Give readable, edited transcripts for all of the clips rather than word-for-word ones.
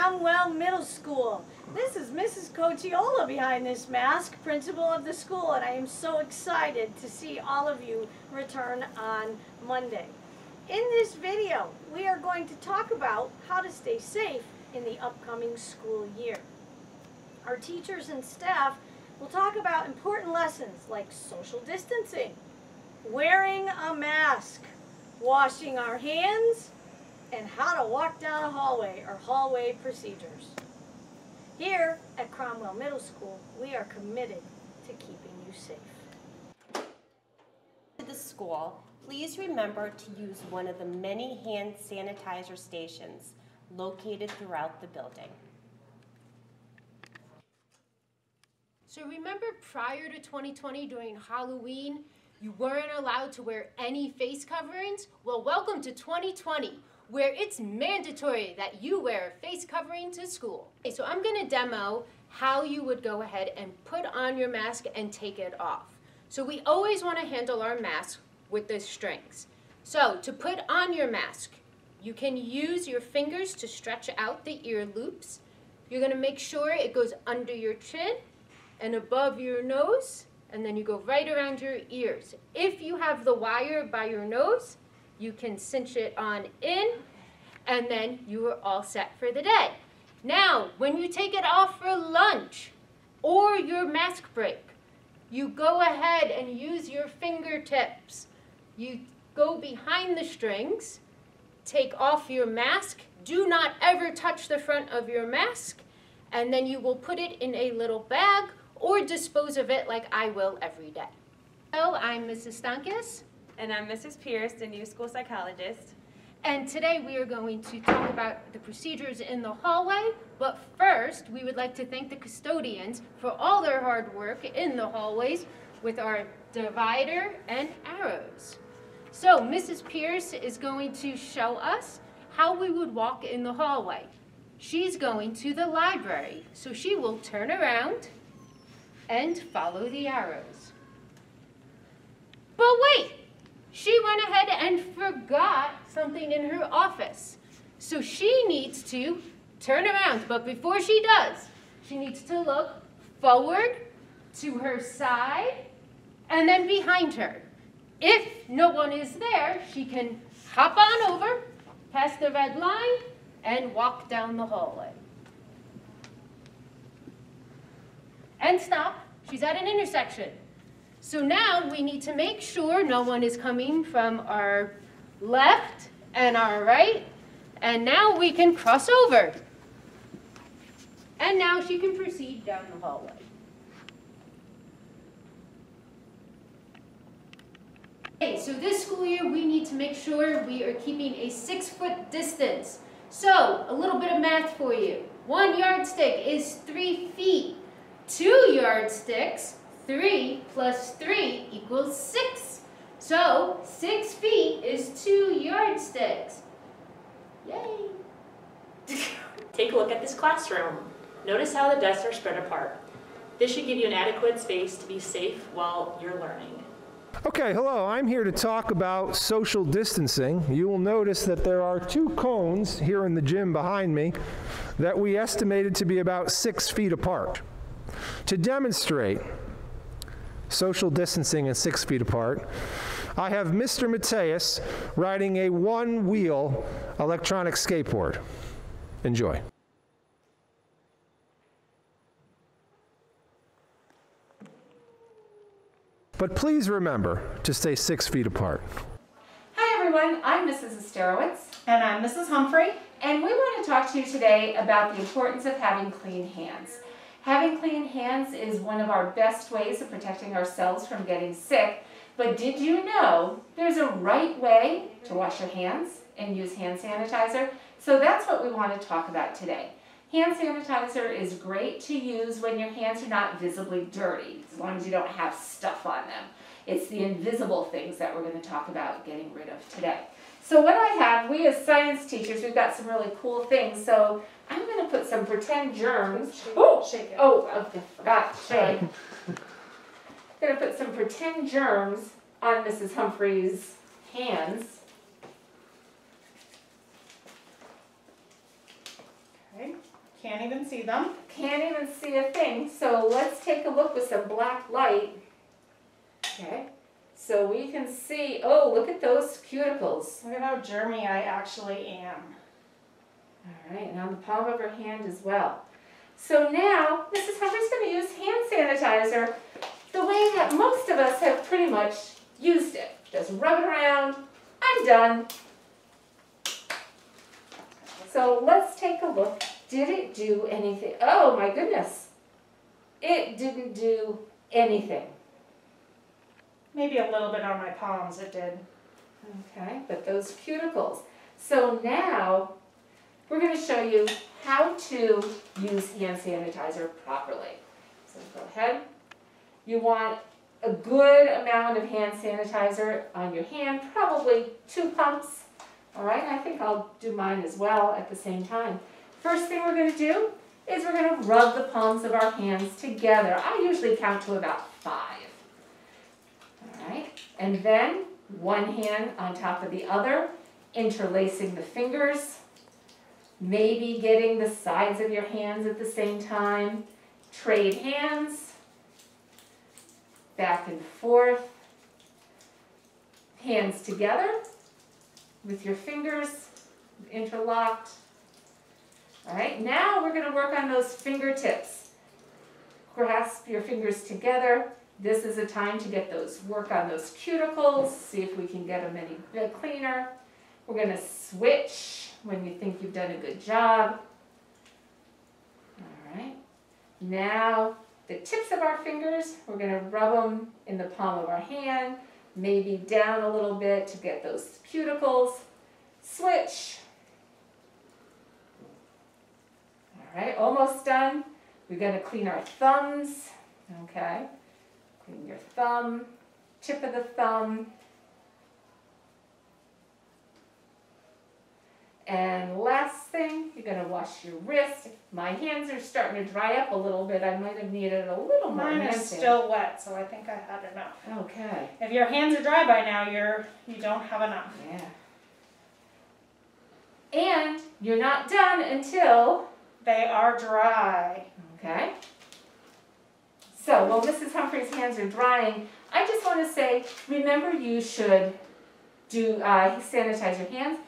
Cromwell Middle School. This is Mrs. Cochiola behind this mask, principal of the school, and I am so excited to see all of you return on Monday. In this video, we are going to talk about how to stay safe in the upcoming school year. Our teachers and staff will talk about important lessons like social distancing, wearing a mask, washing our hands, and how to walk down a hallway or hallway procedures. Here at Cromwell Middle School, we are committed to keeping you safe. To the school, please remember to use one of the many hand sanitizer stations located throughout the building. So remember prior to 2020 during Halloween, you weren't allowed to wear any face coverings? Well, welcome to 2020, where it's mandatory that you wear a face covering to school. Okay, so I'm gonna demo how you would go ahead and put on your mask and take it off. So we always wanna handle our mask with the strings. So to put on your mask, you can use your fingers to stretch out the ear loops. You're gonna make sure it goes under your chin and above your nose, and then you go right around your ears. If you have the wire by your nose, you can cinch it on in, and then you are all set for the day. Now, when you take it off for lunch or your mask break, you go ahead and use your fingertips. You go behind the strings, take off your mask, do not ever touch the front of your mask, and then you will put it in a little bag or dispose of it like I will every day. Hello, I'm Mrs. Stankis. And I'm Mrs. Pierce, the new school psychologist. And today we are going to talk about the procedures in the hallway, but first we would like to thank the custodians for all their hard work in the hallways with our divider and arrows. So Mrs. Pierce is going to show us how we would walk in the hallway. She's going to the library, so she will turn around and follow the arrows. But wait! She went ahead and forgot something in her office. So she needs to turn around, but before she does, she needs to look forward, to her side, and then behind her. If no one is there, she can hop on over, past the red line, and walk down the hallway. And stop. She's at an intersection. So now we need to make sure no one is coming from our left and our right. And now we can cross over. And now she can proceed down the hallway. Okay, so this school year we need to make sure we are keeping a 6-foot distance. So a little bit of math for you. 1 yardstick is 3 feet. 2 yardsticks, 3 plus 3 equals 6. So 6 feet is 2 yardsticks. Yay! Take a look at this classroom. Notice how the desks are spread apart. This should give you an adequate space to be safe while you're learning. Okay, hello, I'm here to talk about social distancing. You will notice that there are 2 cones here in the gym behind me that we estimated to be about 6 feet apart. To demonstrate social distancing and 6 feet apart, I have Mr. Mateus riding a 1-wheel electronic skateboard. Enjoy. But please remember to stay 6 feet apart. Hi everyone, I'm Mrs. Esterowitz. And I'm Mrs. Humphrey. And we want to talk to you today about the importance of having clean hands. Having clean hands is one of our best ways of protecting ourselves from getting sick. But did you know there's a right way to wash your hands and use hand sanitizer? So that's what we want to talk about today. Hand sanitizer is great to use when your hands are not visibly dirty, as long as you don't have stuff on them. It's the invisible things that we're going to talk about getting rid of today. So what I have, we as science teachers, we've got some really cool things. So I'm going to put some pretend germs. Shake it. Oh, I forgot to shake. I'm going to put some pretend germs on Mrs. Humphrey's hands. Okay. can't even see them. Can't even see a thing. So let's take a look with some black light. Okay. So we can see, oh, look at those cuticles. Look at how germy I actually am. All right, and on the palm of her hand as well. So now, Mrs. Humphrey's going to use hand sanitizer the way that most of us have pretty much used it. Just rub it around. I'm done. So let's take a look. Did it do anything? Oh my goodness. It didn't do anything. Maybe a little bit on my palms it did. Okay, but those cuticles. So now we're going to show you how to use hand sanitizer properly. So go ahead. You want a good amount of hand sanitizer on your hand, probably 2 pumps. All right, I think I'll do mine as well at the same time. First thing we're going to do is we're going to rub the palms of our hands together. I usually count to about 5. All right, and then one hand on top of the other, interlacing the fingers, maybe getting the sides of your hands at the same time. Trade hands, back and forth, hands together with your fingers interlocked. All right, now we're going to work on those fingertips. Grasp your fingers together. This is a time to get those, work on those cuticles, see if we can get them any bit cleaner. We're going to switch when you think you've done a good job. All right, now the tips of our fingers, we're going to rub them in the palm of our hand, maybe down a little bit to get those cuticles. Switch. All right, almost done. We're going to clean our thumbs. Okay, clean your thumb, tip of the thumb. And last thing, you're going to wash your wrist. My hands are starting to dry up a little bit. I might have needed a little more. Mine is still wet, so I think I had enough. Okay. If your hands are dry by now, you don't have enough. Yeah. And you're not done until they are dry. Okay. So while Mrs. Humphrey's hands are drying, I just want to say, remember you should sanitize your hands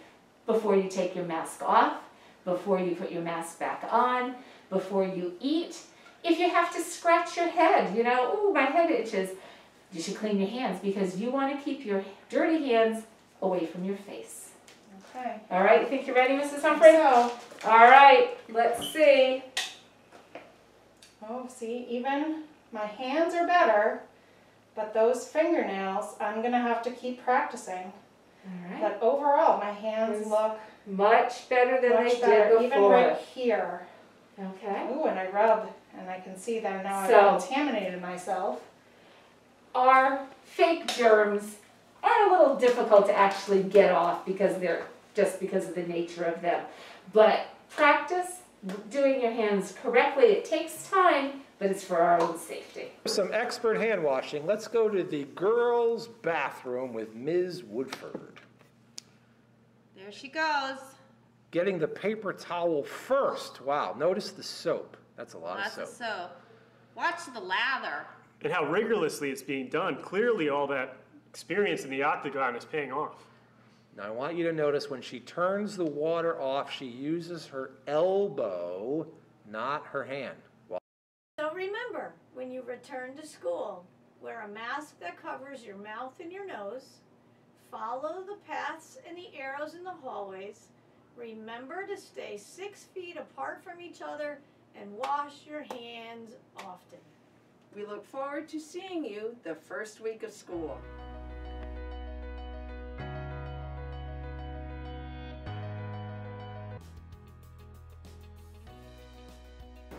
before you take your mask off, before you put your mask back on, before you eat. If you have to scratch your head, you know, ooh, my head itches, you should clean your hands because you want to keep your dirty hands away from your face. Okay. All right, you think you're ready, Mrs. Humphrey? So, all right, let's see. oh, see, even my hands are better, but those fingernails, I'm going to have to keep practicing. All right. But overall, my hands look much better than much they better, did before. even right here. Okay. Ooh, and I rub, and I can see that now So- I've contaminated myself. Our fake germs are a little difficult to actually get off because because of the nature of them. But practice doing your hands correctly. It takes time, but it's for our own safety. Some expert hand washing. Let's go to the girls' bathroom with Ms. Woodford. There she goes. Getting the paper towel first. Wow, notice the soap. That's a lot Lots of of soap. soap. Watch the lather. And how rigorously it's being done. Clearly all that experience in the octagon is paying off. Now I want you to notice when she turns the water off, she uses her elbow, not her hand. So remember, when you return to school, wear a mask that covers your mouth and your nose, follow the paths and the arrows in the hallways, remember to stay 6 feet apart from each other, and wash your hands often. We look forward to seeing you the first week of school.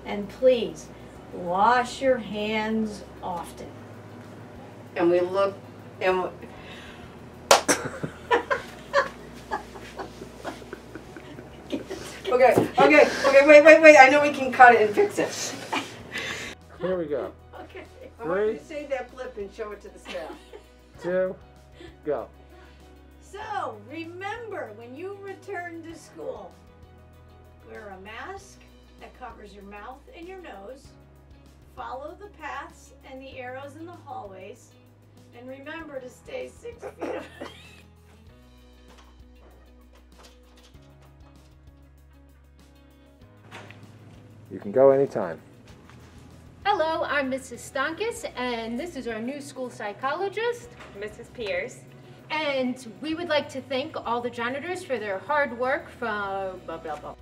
And please, wash your hands often. And we look, and wait, I know we can cut it and fix it. Here we go. Okay. I want you to save that blip and show it to the staff. 2, go. So remember, when you return to school, wear a mask, that covers your mouth and your nose. Follow the paths and the arrows in the hallways. And remember to stay 6 feet apart. You can go anytime. Hello, I'm Mrs. Stankis, and this is our new school psychologist. Mrs. Pierce. And we would like to thank all the janitors for their hard work from blah, blah, blah.